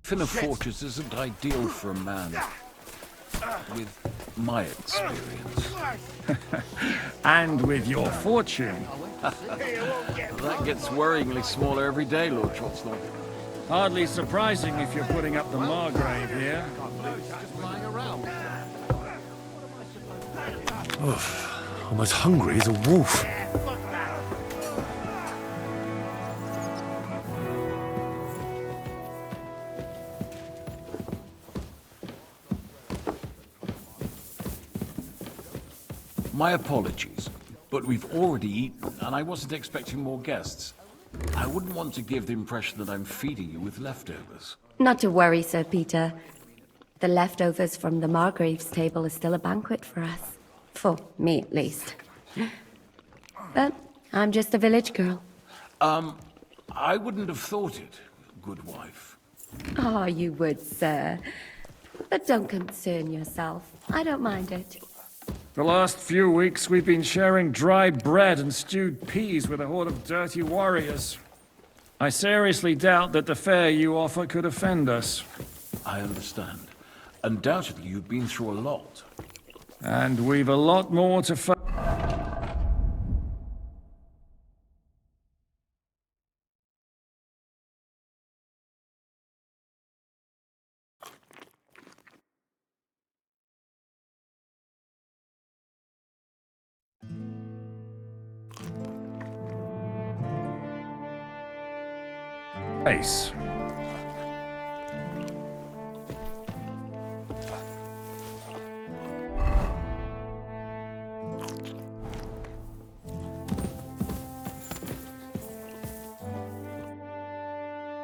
In a fortress isn't ideal for a man with my experience. And with your fortune. That gets worryingly smaller every day, Lord Trotsnor. Hardly surprising if you're putting up the Margrave here. I'm as hungry as a wolf. My apologies, but we've already eaten, and I wasn't expecting more guests. I wouldn't want to give the impression that I'm feeding you with leftovers. Not to worry, Sir Peter. The leftovers from the Margrave's table is still a banquet for us. For me, at least. But I'm just a village girl. I wouldn't have thought it, good wife. Oh, you would, sir. But don't concern yourself. I don't mind it. The last few weeks we've been sharing dry bread and stewed peas with a horde of dirty warriors. I seriously doubt that the fare you offer could offend us. I understand. Undoubtedly, you've been through a lot. And we've a lot more to face.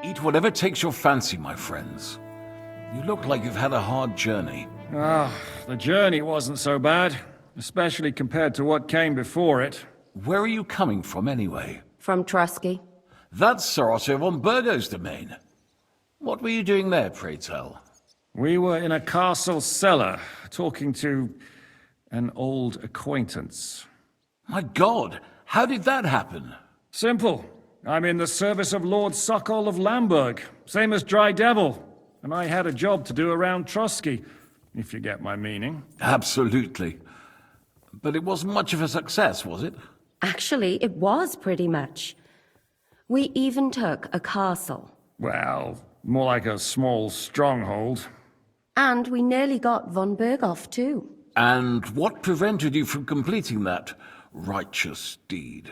Eat whatever takes your fancy, my friends. You look like you've had a hard journey. The journey wasn't so bad, especially compared to what came before it. Where are you coming from, anyway? From Trusky. That's Sir Otto von Burgo's domain. What were you doing there, pray tell? We were in a castle cellar, talking to an old acquaintance. My God, how did that happen? Simple. I'm in the service of Lord Sokol of Lamberg, same as Dry Devil, and I had a job to do around Trusky, if you get my meaning. Absolutely. But it wasn't much of a success, was it? Actually, it was pretty much. We even took a castle. Well, more like a small stronghold. And we nearly got von Berghoff, too. And what prevented you from completing that righteous deed?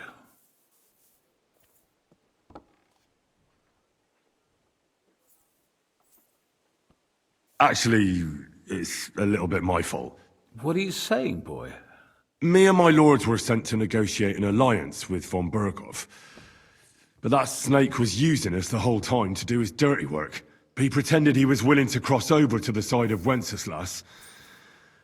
Actually, it's a little bit my fault. What are you saying, boy? Me and my lords were sent to negotiate an alliance with von Berghoff. But that snake was using us the whole time to do his dirty work. He pretended he was willing to cross over to the side of Wenceslas.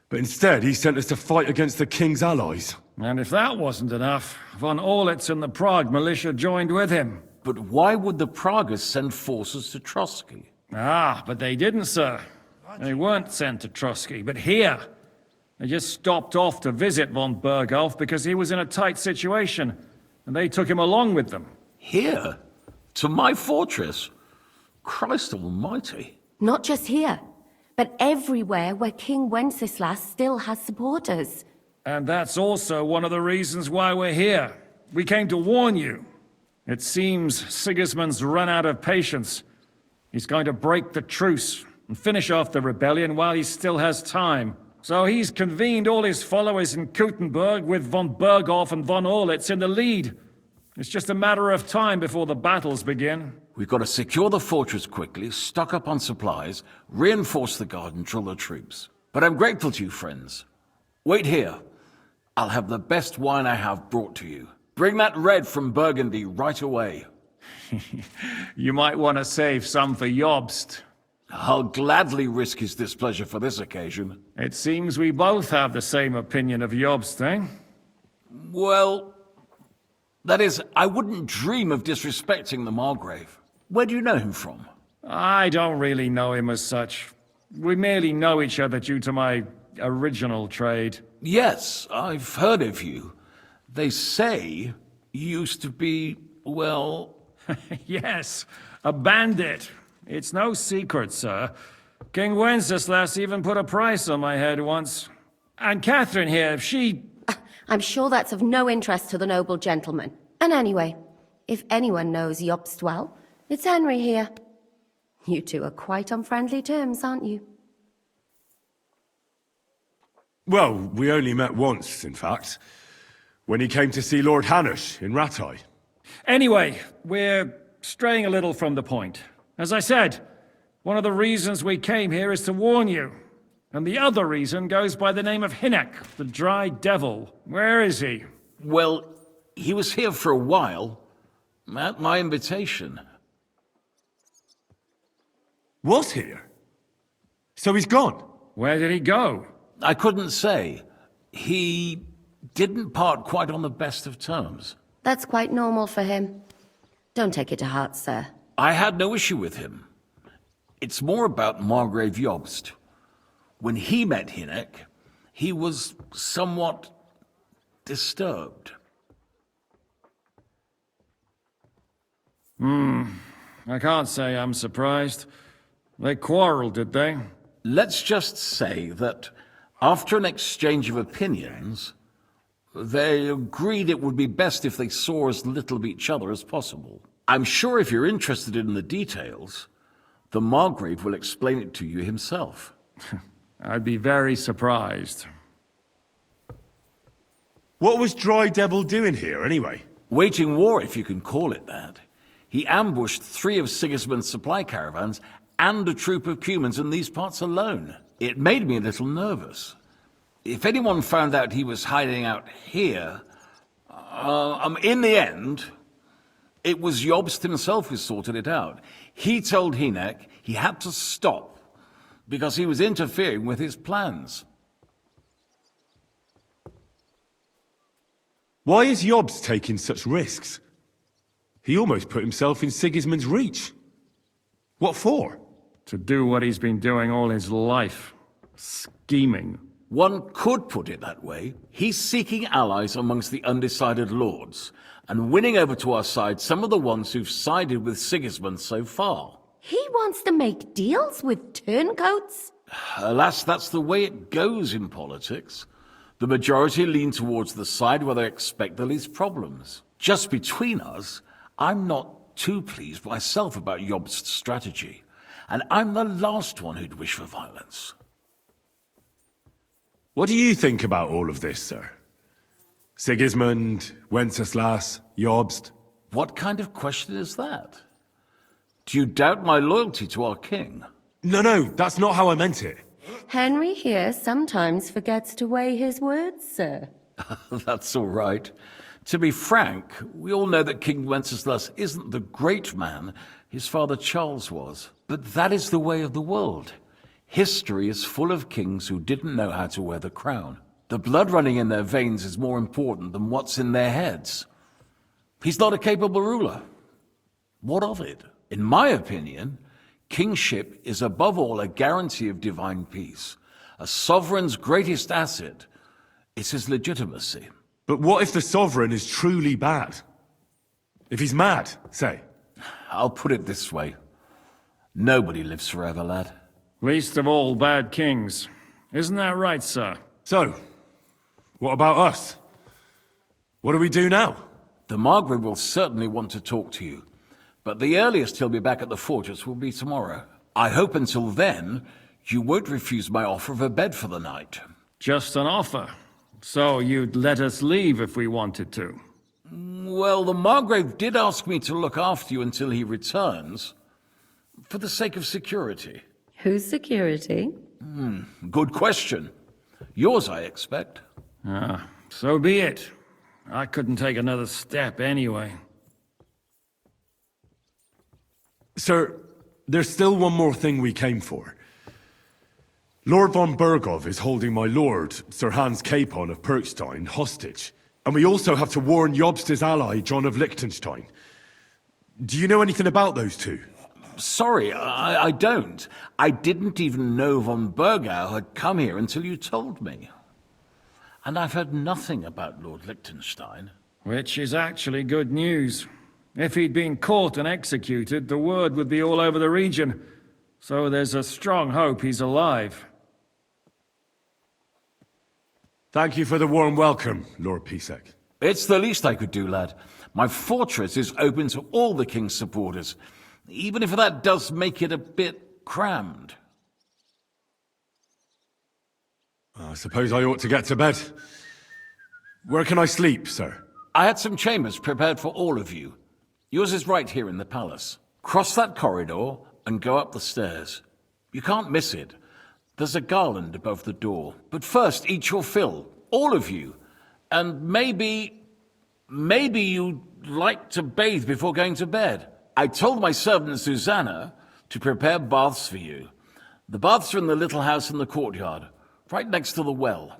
But instead, he sent us to fight against the king's allies. And if that wasn't enough, von Orlitz and the Prague militia joined with him. But why would the Praguers send forces to Trusky? But they didn't, sir. They weren't sent to Trusky, but here. They just stopped off to visit von Berghoff because he was in a tight situation, and they took him along with them. Here? To my fortress? Christ almighty. Not just here, but everywhere where King Wenceslas still has supporters. And that's also one of the reasons why we're here. We came to warn you. It seems Sigismund's run out of patience. He's going to break the truce and finish off the rebellion while he still has time. So he's convened all his followers in Kuttenberg with von Berghoff and von Orlitz in the lead. It's just a matter of time before the battles begin. We've got to secure the fortress quickly, stock up on supplies, reinforce the guard and drill the troops. But I'm grateful to you, friends. Wait here. I'll have the best wine I have brought to you. Bring that red from Burgundy right away. You might want to save some for Jobst. I'll gladly risk his displeasure for this occasion. It seems we both have the same opinion of Jobst, eh? Well, that is, I wouldn't dream of disrespecting the Margrave. Where do you know him from? I don't really know him as such. We merely know each other due to my original trade. Yes, I've heard of you. They say you used to be, well... Yes, a bandit. It's no secret, sir. King Wenceslas even put a price on my head once. And Catherine here, I'm sure that's of no interest to the noble gentleman. And anyway, if anyone knows Jobst well, it's Henry here. You two are quite on friendly terms, aren't you? Well, we only met once, in fact. When he came to see Lord Hanush in Rattay. Anyway, we're straying a little from the point. As I said, one of the reasons we came here is to warn you. And the other reason goes by the name of Hinek, the Dry Devil. Where is he? Well, he was here for a while, at my invitation. Was here? So he's gone? Where did he go? I couldn't say. He didn't part quite on the best of terms. That's quite normal for him. Don't take it to heart, sir. I had no issue with him. It's more about Margrave Jobst. When he met Hinek, he was somewhat disturbed. I can't say I'm surprised. They quarreled, did they? Let's just say that after an exchange of opinions, they agreed it would be best if they saw as little of each other as possible. I'm sure if you're interested in the details, the Margrave will explain it to you himself. I'd be very surprised. What was Dry Devil doing here, anyway? Waging war, if you can call it that. He ambushed 3 of Sigismund's supply caravans and a troop of Cumans in these parts alone. It made me a little nervous. If anyone found out he was hiding out here, in the end, it was Jobst himself who sorted it out. He told Hinek he had to stop because he was interfering with his plans. Why is Jobst taking such risks? He almost put himself in Sigismund's reach. What for? To do what he's been doing all his life. Scheming. One could put it that way. He's seeking allies amongst the undecided lords, and winning over to our side some of the ones who've sided with Sigismund so far. He wants to make deals with turncoats? Alas, that's the way it goes in politics. The majority lean towards the side where they expect the least problems. Just between us, I'm not too pleased myself about Jobst's strategy, and I'm the last one who'd wish for violence. What do you think about all of this, sir? Sigismund, Wenceslas, Jobst? What kind of question is that? Do you doubt my loyalty to our king? No, that's not how I meant it. Henry here sometimes forgets to weigh his words, sir. That's all right. To be frank, we all know that King Wenceslas isn't the great man his father Charles was. But that is the way of the world. History is full of kings who didn't know how to wear the crown. The blood running in their veins is more important than what's in their heads. He's not a capable ruler. What of it? In my opinion, kingship is above all a guarantee of divine peace. A sovereign's greatest asset is his legitimacy. But what if the sovereign is truly bad? If he's mad, say? I'll put it this way. Nobody lives forever, lad. Least of all bad kings. Isn't that right, sir? So, what about us? What do we do now? The Margrave will certainly want to talk to you, but the earliest he'll be back at the fortress will be tomorrow. I hope until then, you won't refuse my offer of a bed for the night. Just an offer. So you'd let us leave if we wanted to? Well, the Margrave did ask me to look after you until he returns, for the sake of security. Whose security? Good question. Yours, I expect. So be it. I couldn't take another step anyway. Sir, there's still one more thing we came for. Lord von Bergov is holding my lord, Sir Hans Capon of Perkstein, hostage. And we also have to warn Jobst's ally, John of Liechtenstein. Do you know anything about those two? Sorry, I don't. I didn't even know von Bergau had come here until you told me. And I've heard nothing about Lord Liechtenstein. Which is actually good news. If he'd been caught and executed, the word would be all over the region. So there's a strong hope he's alive. Thank you for the warm welcome, Lord Pisek. It's the least I could do, lad. My fortress is open to all the king's supporters, even if that does make it a bit crammed. I suppose I ought to get to bed. Where can I sleep, sir? I had some chambers prepared for all of you. Yours is right here in the palace. Cross that corridor and go up the stairs. You can't miss it. There's a garland above the door. But first, eat your fill. All of you. And maybe you'd like to bathe before going to bed. I told my servant Susanna to prepare baths for you. The baths are in the little house in the courtyard, right next to the well.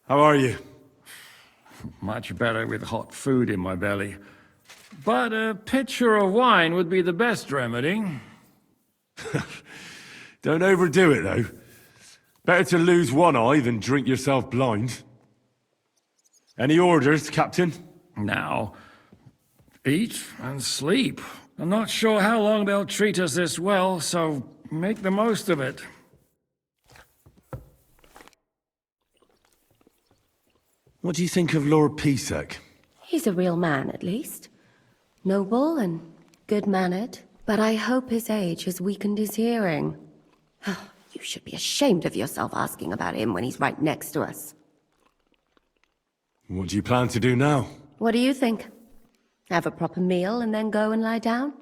How are you? Much better with hot food in my belly. But a pitcher of wine would be the best remedy. Don't overdo it, though. Better to lose one eye than drink yourself blind. Any orders, Captain? Now, eat and sleep. I'm not sure how long they'll treat us this well, so make the most of it. What do you think of Lord Pisek? He's a real man, at least. Noble and good-mannered, but I hope his age has weakened his hearing. You should be ashamed of yourself asking about him when he's right next to us. What do you plan to do now? What do you think? Have a proper meal and then go and lie down?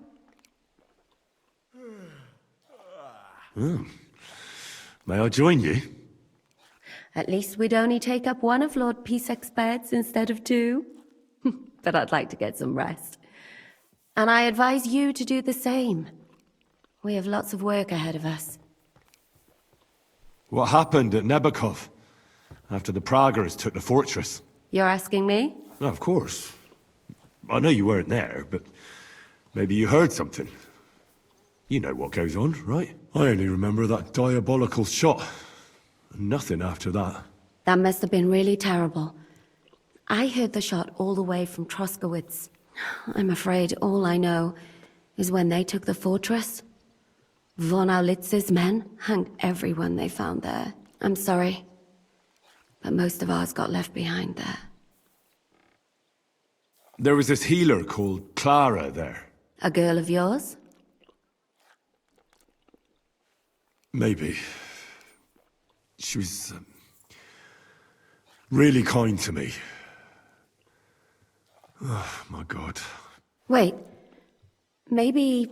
May I join you? At least we'd only take up one of Lord Pisek's beds instead of two. But I'd like to get some rest. And I advise you to do the same. We have lots of work ahead of us. What happened at Nebakov after the Praguers took the fortress? You're asking me? No, of course. I know you weren't there, but maybe you heard something. You know what goes on, right? I only remember that diabolical shot. Nothing after that. That must have been really terrible. I heard the shot all the way from Troskowitz. I'm afraid all I know is when they took the fortress, von Aulitz's men hanged everyone they found there. I'm sorry, but most of ours got left behind there. There was this healer called Clara there. A girl of yours? Maybe. She was really kind to me. Oh, my God. Wait, maybe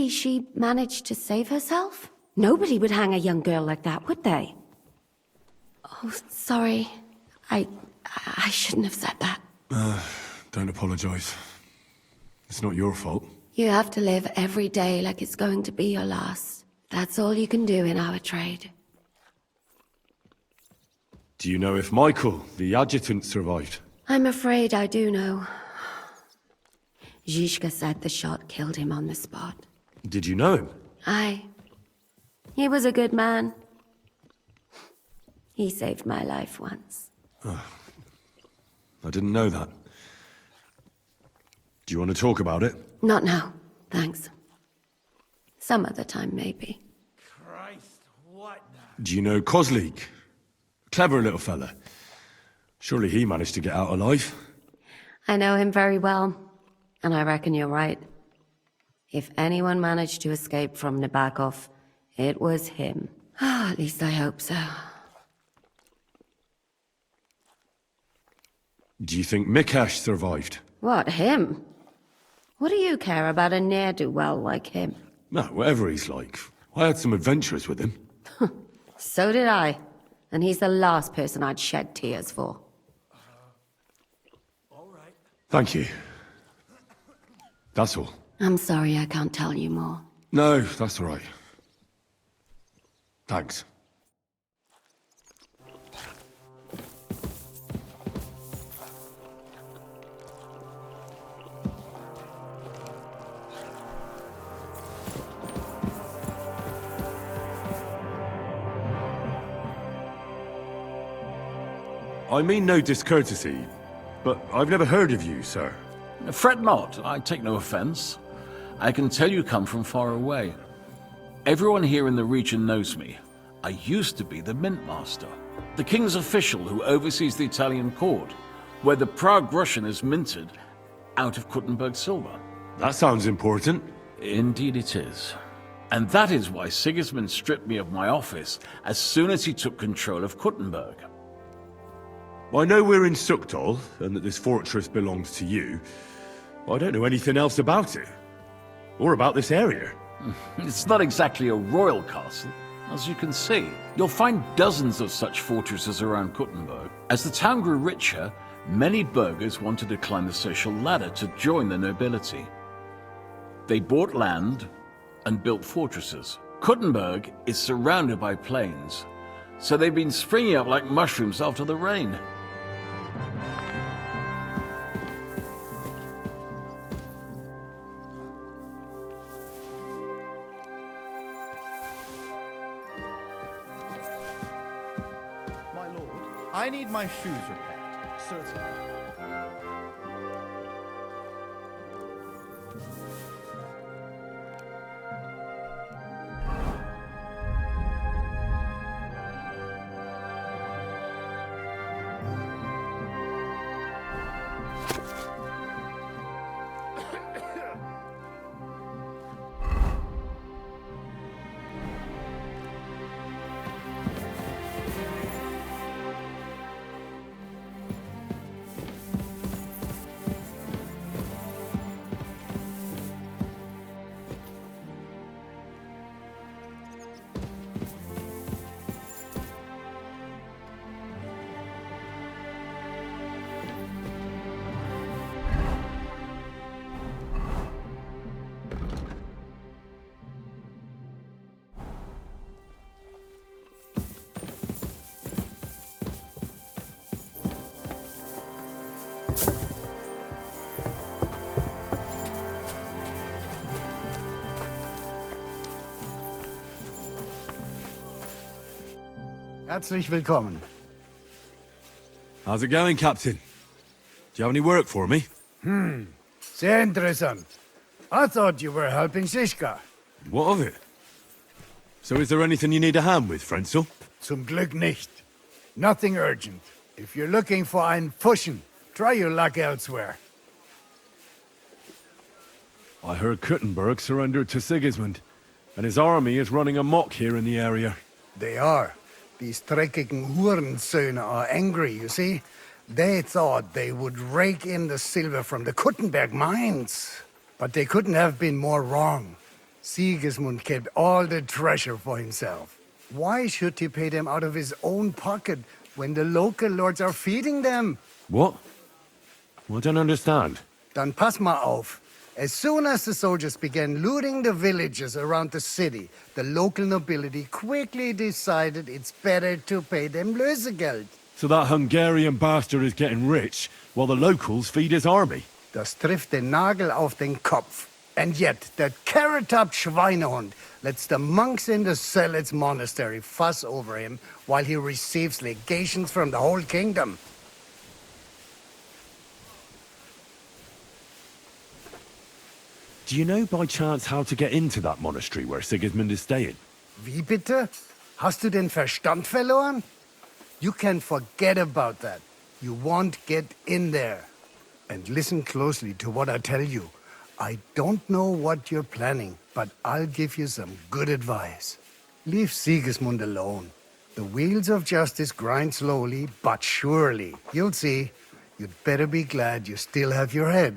she managed to save herself? Nobody would hang a young girl like that, would they? Oh, sorry. I shouldn't have said that. Don't apologize. It's not your fault. You have to live every day like it's going to be your last. That's all you can do in our trade. Do you know if Michael, the adjutant, survived? I'm afraid I do know. Zhishka said the shot killed him on the spot. Did you know him? Aye. He was a good man. He saved my life once. I didn't know that. Do you want to talk about it? Not now, thanks. Some other time, maybe. Christ, what now? Do you know Kozlik? Clever little fella. Surely he managed to get out alive. I know him very well, and I reckon you're right. If anyone managed to escape from Nabokov, it was him. At least I hope so. Do you think Mikash survived? What, him? What do you care about a ne'er-do-well like him? No, whatever he's like. I had some adventures with him. So did I. and he's the last person I'd shed tears for. Thank you. That's all. I'm sorry I can't tell you more. No, that's all right. Thanks. I mean no discourtesy, but I've never heard of you, sir. Fret not, I take no offense. I can tell you come from far away. Everyone here in the region knows me. I used to be the Mint Master, the king's official who oversees the Italian court, where the Prague Russian is minted out of Kuttenberg silver. That sounds important. Indeed it is. And that is why Sigismund stripped me of my office as soon as he took control of Kuttenberg. I know we're in Sukdal, and that this fortress belongs to you. I don't know anything else about it. Or about this area. It's not exactly a royal castle, as you can see. You'll find dozens of such fortresses around Kuttenberg. As the town grew richer, many burghers wanted to climb the social ladder to join the nobility. They bought land and built fortresses. Kuttenberg is surrounded by plains, so they've been springing up like mushrooms after the rain. My lord, I need my shoes repaired. Certainly. Herzlich willkommen. How's it going, Captain? Do you have any work for me? Sehr interessant. I thought you were helping Siska. What of it? So is there anything you need a hand with, Frenzel? Zum Glück nicht. Nothing urgent. If you're looking for einen Pfuschen, try your luck elsewhere. I heard Kuttenberg surrendered to Sigismund, and his army is running amok here in the area. They are. These dreckigen Hurensöhne are angry, you see? They thought they would rake in the silver from the Kuttenberg mines. But they couldn't have been more wrong. Sigismund kept all the treasure for himself. Why should he pay them out of his own pocket when the local lords are feeding them? What? I don't understand. Dann pass mal auf. As soon as the soldiers began looting the villages around the city, the local nobility quickly decided it's better to pay them Lösegeld. So that Hungarian bastard is getting rich, while the locals feed his army? Das trifft den Nagel auf den Kopf. And yet, that carrot-top Schweinehund lets the monks in the Zealots monastery fuss over him while he receives legations from the whole kingdom. Do you know by chance how to get into that monastery where Sigismund is staying? Wie bitte? Hast du den Verstand verloren? You can forget about that. You won't get in there. And listen closely to what I tell you. I don't know what you're planning, but I'll give you some good advice. Leave Sigismund alone. The wheels of justice grind slowly, but surely. You'll see. You'd better be glad you still have your head.